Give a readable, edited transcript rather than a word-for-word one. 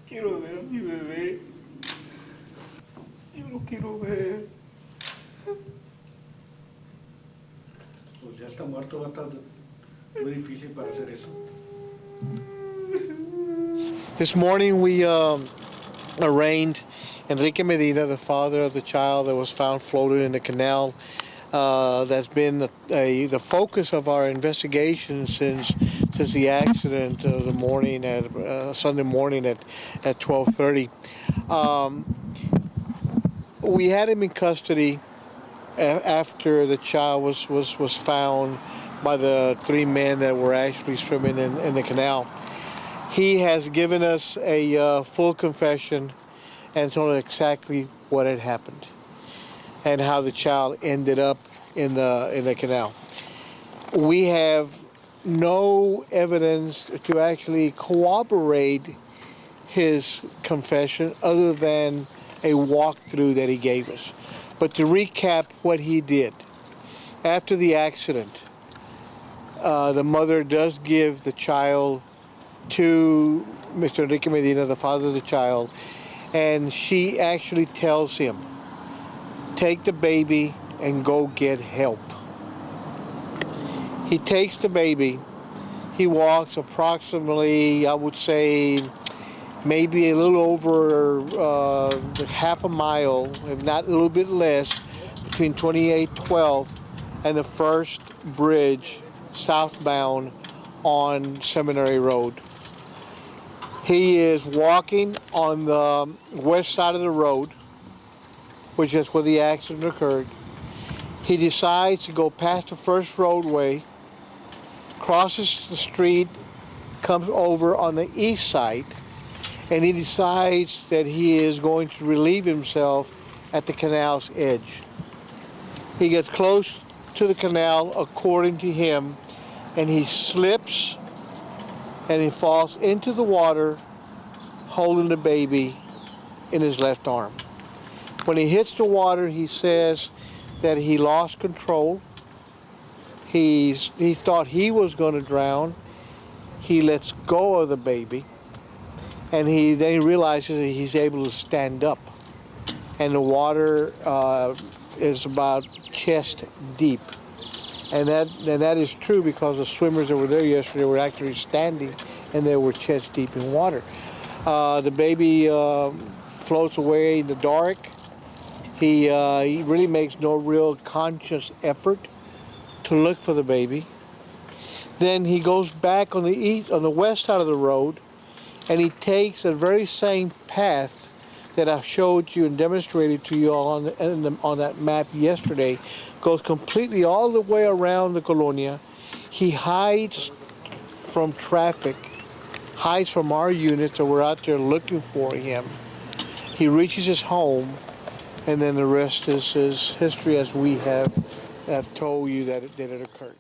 Quiero ver a mi bebé. Yo lo quiero ver. Pues ya está muerto, va a estar muy difícil para hacer eso. This morning we arraigned Enrique Medina, the father of the child that was found floating in the canal. That's been the focus of our investigation since the accident the morning at Sunday morning at 12:30. We had him in custody after the child was found by the three men that were actually swimming in the canal. He has given us a full confession and told us exactly what had happened and how the child ended up in the canal. We have no evidence to actually corroborate his confession other than a walkthrough that he gave us. But to recap what he did, after the accident, the mother does give the child to Mr. Enrique Medina, the father of the child, and she actually tells him, take the baby and go get help. He takes the baby. He walks approximately, I would say, maybe a little over half a mile, if not a little bit less, between 2812 and the first bridge southbound on Seminary Road. He is walking on the west side of the road, which is where the accident occurred. He decides to go past the first roadway, crosses the street, comes over on the east side, and he decides that he is going to relieve himself at the canal's edge. He gets close to the canal, according to him, and he slips and he falls into the water holding the baby in his left arm. When he hits the water, he says that he lost control. He thought he was going to drown. He lets go of the baby, and then he realizes that he's able to stand up. And the water is about chest deep. And that is true because the swimmers that were there yesterday were actually standing and they were chest deep in water. The baby floats away in the dark. He really makes no real conscious effort to look for the baby. Then he goes back on the west side of the road, and he takes the very same path that I showed you and demonstrated to you all on that map yesterday. Goes completely all the way around the colonia. He hides from traffic, hides from our units that were out there looking for him. He reaches his home, and then the rest is history as we have told you that it occurred.